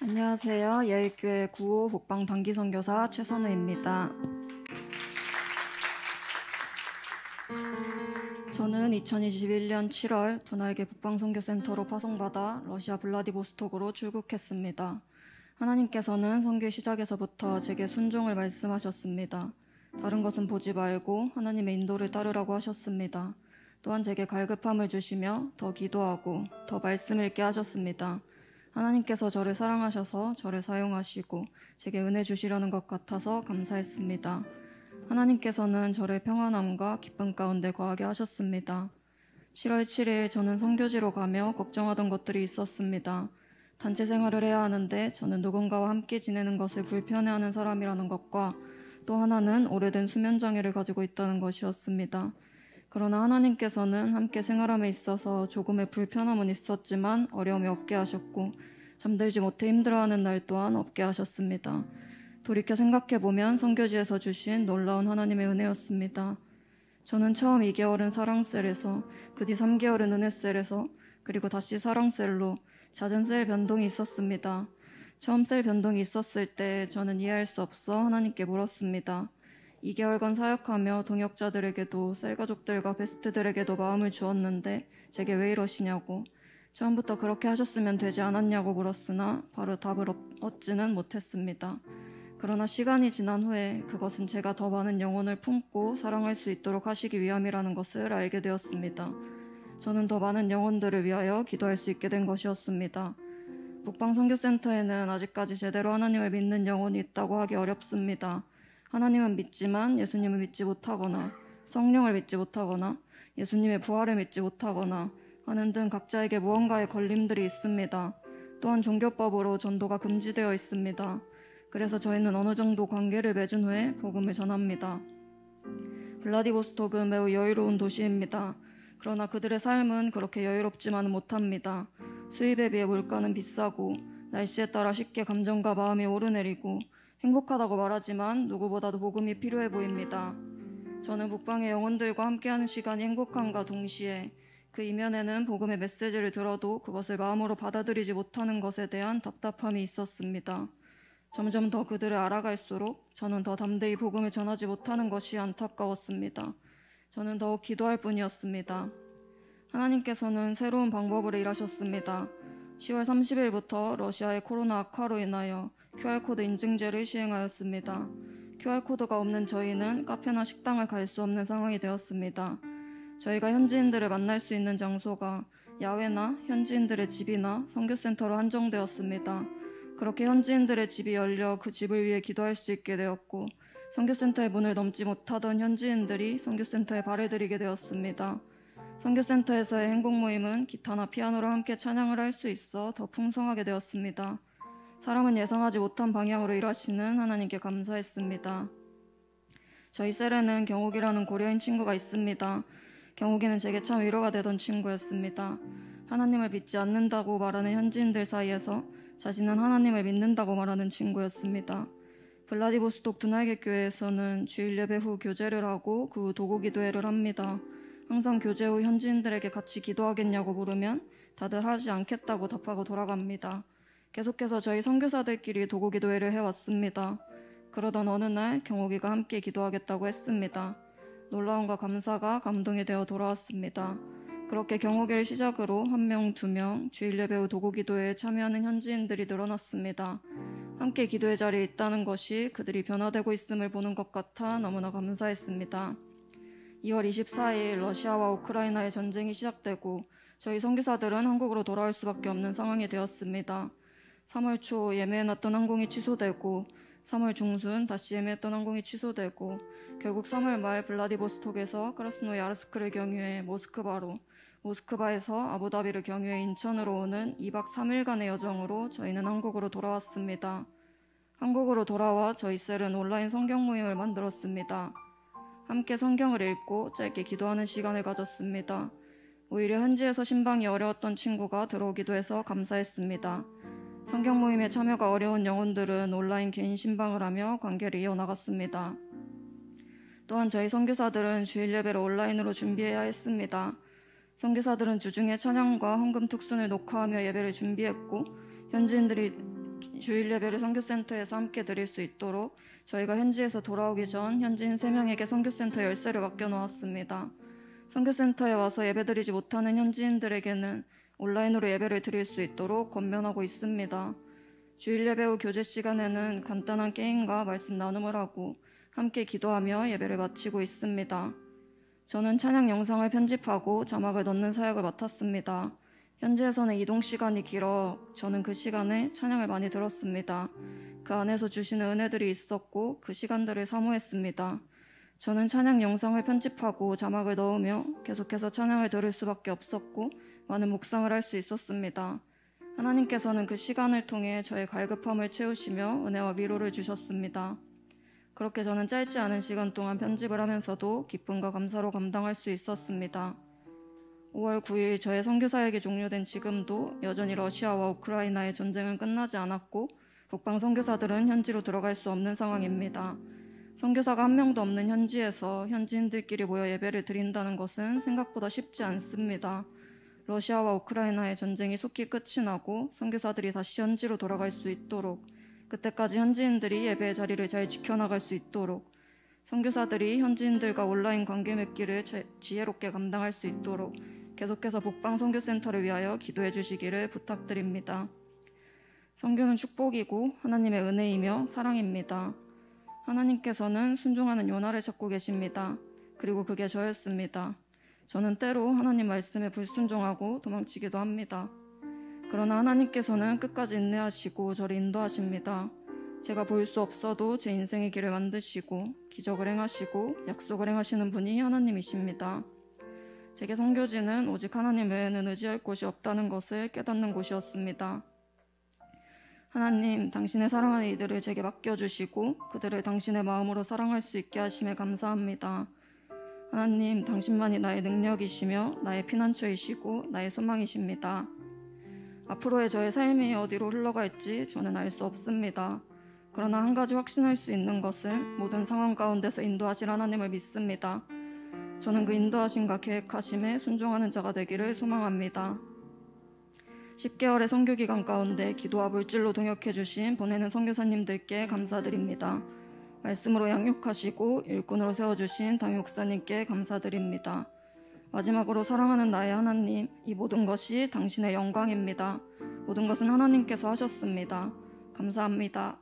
안녕하세요. 예일교회 9호 북방 단기 선교사 최선우입니다. 저는 2021년 7월 분할계 북방선교센터로 파송받아 러시아 블라디보스톡으로 출국했습니다. 하나님께서는 선교 시작에서부터 제게 순종을 말씀하셨습니다. 다른 것은 보지 말고 하나님의 인도를 따르라고 하셨습니다. 또한 제게 갈급함을 주시며 더 기도하고 더 말씀을 읽게 하셨습니다. 하나님께서 저를 사랑하셔서 저를 사용하시고 제게 은혜 주시려는 것 같아서 감사했습니다. 하나님께서는 저를 평안함과 기쁨 가운데 거하게 하셨습니다. 7월 7일 저는 선교지로 가며 걱정하던 것들이 있었습니다. 단체 생활을 해야 하는데 저는 누군가와 함께 지내는 것을 불편해하는 사람이라는 것과 또 하나는 오래된 수면장애를 가지고 있다는 것이었습니다. 그러나 하나님께서는 함께 생활함에 있어서 조금의 불편함은 있었지만 어려움이 없게 하셨고 잠들지 못해 힘들어하는 날 또한 없게 하셨습니다. 돌이켜 생각해보면 선교지에서 주신 놀라운 하나님의 은혜였습니다. 저는 처음 2개월은 사랑셀에서 그 뒤 3개월은 은혜셀에서 그리고 다시 사랑셀로 잦은 셀 변동이 있었습니다. 처음 셀 변동이 있었을 때 저는 이해할 수 없어 하나님께 물었습니다. 2개월간 사역하며 동역자들에게도 셀가족들과 베스트들에게도 마음을 주었는데 제게 왜 이러시냐고, 처음부터 그렇게 하셨으면 되지 않았냐고 물었으나 바로 답을 얻지는 못했습니다. 그러나 시간이 지난 후에 그것은 제가 더 많은 영혼을 품고 사랑할 수 있도록 하시기 위함이라는 것을 알게 되었습니다. 저는 더 많은 영혼들을 위하여 기도할 수 있게 된 것이었습니다. 북방선교센터에는 아직까지 제대로 하나님을 믿는 영혼이 있다고 하기 어렵습니다. 하나님은 믿지만 예수님을 믿지 못하거나 성령을 믿지 못하거나 예수님의 부활을 믿지 못하거나 하는 등 각자에게 무언가의 걸림들이 있습니다. 또한 종교법으로 전도가 금지되어 있습니다. 그래서 저희는 어느 정도 관계를 맺은 후에 복음을 전합니다. 블라디보스톡은 매우 여유로운 도시입니다. 그러나 그들의 삶은 그렇게 여유롭지만은 못합니다. 수입에 비해 물가는 비싸고 날씨에 따라 쉽게 감정과 마음이 오르내리고 행복하다고 말하지만 누구보다도 복음이 필요해 보입니다. 저는 북방의 영혼들과 함께하는 시간이 행복함과 동시에 그 이면에는 복음의 메시지를 들어도 그것을 마음으로 받아들이지 못하는 것에 대한 답답함이 있었습니다. 점점 더 그들을 알아갈수록 저는 더 담대히 복음을 전하지 못하는 것이 안타까웠습니다. 저는 더욱 기도할 뿐이었습니다. 하나님께서는 새로운 방법으로 일하셨습니다. 10월 30일부터 러시아의 코로나 악화로 인하여 QR코드 인증제를 시행하였습니다. QR코드가 없는 저희는 카페나 식당을 갈 수 없는 상황이 되었습니다. 저희가 현지인들을 만날 수 있는 장소가 야외나 현지인들의 집이나 선교센터로 한정되었습니다. 그렇게 현지인들의 집이 열려 그 집을 위해 기도할 수 있게 되었고 선교센터의 문을 넘지 못하던 현지인들이 선교센터에 발을 들이게 되었습니다. 선교센터에서의 행복 모임은 기타나 피아노로 함께 찬양을 할 수 있어 더 풍성하게 되었습니다. 사람은 예상하지 못한 방향으로 일하시는 하나님께 감사했습니다. 저희 셀에는 경옥이라는 고려인 친구가 있습니다. 경옥이는 제게 참 위로가 되던 친구였습니다. 하나님을 믿지 않는다고 말하는 현지인들 사이에서 자신은 하나님을 믿는다고 말하는 친구였습니다. 블라디보스톡 분할계 교회에서는 주일 예배 후 교제를 하고 그 후 도구 기도회를 합니다. 항상 교제 후 현지인들에게 같이 기도하겠냐고 물으면 다들 하지 않겠다고 답하고 돌아갑니다. 계속해서 저희 선교사들끼리 도구 기도회를 해왔습니다. 그러던 어느 날 경옥이가 함께 기도하겠다고 했습니다. 놀라움과 감사가 감동이 되어 돌아왔습니다. 그렇게 경옥이를 시작으로 1명, 2명 주일 예배 후 도구 기도회에 참여하는 현지인들이 늘어났습니다. 함께 기도의 자리에 있다는 것이 그들이 변화되고 있음을 보는 것 같아 너무나 감사했습니다. 2월 24일 러시아와 우크라이나의 전쟁이 시작되고 저희 선교사들은 한국으로 돌아올 수밖에 없는 상황이 되었습니다. 3월 초 예매해놨던 항공이 취소되고 3월 중순 다시 예매했던 항공이 취소되고 결국 3월 말 블라디보스톡에서 크라스노야르스크를 경유해 모스크바로, 모스크바에서 아부다비를 경유해 인천으로 오는 2박 3일간의 여정으로 저희는 한국으로 돌아왔습니다. 한국으로 돌아와 저희 셀은 온라인 성경 모임을 만들었습니다. 함께 성경을 읽고 짧게 기도하는 시간을 가졌습니다. 오히려 현지에서 신방이 어려웠던 친구가 들어오기도 해서 감사했습니다. 성경 모임에 참여가 어려운 영혼들은 온라인 개인 신방을 하며 관계를 이어나갔습니다. 또한 저희 선교사들은 주일 예배를 온라인으로 준비해야 했습니다. 선교사들은 주중에 찬양과 헌금 특순을 녹화하며 예배를 준비했고 현지인들이 주일 예배를 선교센터에서 함께 드릴 수 있도록 저희가 현지에서 돌아오기 전 현지인 3명에게 선교센터 열쇠를 맡겨놓았습니다. 선교센터에 와서 예배드리지 못하는 현지인들에게는 온라인으로 예배를 드릴 수 있도록 권면하고 있습니다. 주일 예배 후 교제 시간에는 간단한 게임과 말씀 나눔을 하고 함께 기도하며 예배를 마치고 있습니다. 저는 찬양 영상을 편집하고 자막을 넣는 사역을 맡았습니다. 현지에서는 이동 시간이 길어 저는 그 시간에 찬양을 많이 들었습니다. 그 안에서 주시는 은혜들이 있었고 그 시간들을 사모했습니다. 저는 찬양 영상을 편집하고 자막을 넣으며 계속해서 찬양을 들을 수밖에 없었고 많은 묵상을 할 수 있었습니다. 하나님께서는 그 시간을 통해 저의 갈급함을 채우시며 은혜와 위로를 주셨습니다. 그렇게 저는 짧지 않은 시간 동안 편집을 하면서도 기쁨과 감사로 감당할 수 있었습니다. 5월 9일 저의 선교 사역이 종료된 지금도 여전히 러시아와 우크라이나의 전쟁은 끝나지 않았고 북방 선교사들은 현지로 들어갈 수 없는 상황입니다. 선교사가 한 명도 없는 현지에서 현지인들끼리 모여 예배를 드린다는 것은 생각보다 쉽지 않습니다. 러시아와 우크라이나의 전쟁이 속히 끝이 나고 선교사들이 다시 현지로 돌아갈 수 있도록, 그때까지 현지인들이 예배의 자리를 잘 지켜나갈 수 있도록, 선교사들이 현지인들과 온라인 관계 맺기를 지혜롭게 감당할 수 있도록 계속해서 북방 선교센터를 위하여 기도해 주시기를 부탁드립니다. 선교는 축복이고 하나님의 은혜이며 사랑입니다. 하나님께서는 순종하는 요나를 찾고 계십니다. 그리고 그게 저였습니다. 저는 때로 하나님 말씀에 불순종하고 도망치기도 합니다. 그러나 하나님께서는 끝까지 인내하시고 저를 인도하십니다. 제가 보일 수 없어도 제 인생의 길을 만드시고 기적을 행하시고 약속을 행하시는 분이 하나님이십니다. 제게 선교지는 오직 하나님 외에는 의지할 곳이 없다는 것을 깨닫는 곳이었습니다. 하나님, 당신의 사랑하는 이들을 제게 맡겨주시고 그들을 당신의 마음으로 사랑할 수 있게 하심에 감사합니다. 하나님, 당신만이 나의 능력이시며 나의 피난처이시고 나의 소망이십니다. 앞으로의 저의 삶이 어디로 흘러갈지 저는 알 수 없습니다. 그러나 한 가지 확신할 수 있는 것은 모든 상황 가운데서 인도하실 하나님을 믿습니다. 저는 그 인도하심과 계획하심에 순종하는 자가 되기를 소망합니다. 10개월의 선교 기간 가운데 기도와 물질로 동역해 주신 보내는 선교사님들께 감사드립니다. 말씀으로 양육하시고 일꾼으로 세워주신 담임 목사님께 감사드립니다. 마지막으로 사랑하는 나의 하나님, 이 모든 것이 당신의 영광입니다. 모든 것은 하나님께서 하셨습니다. 감사합니다.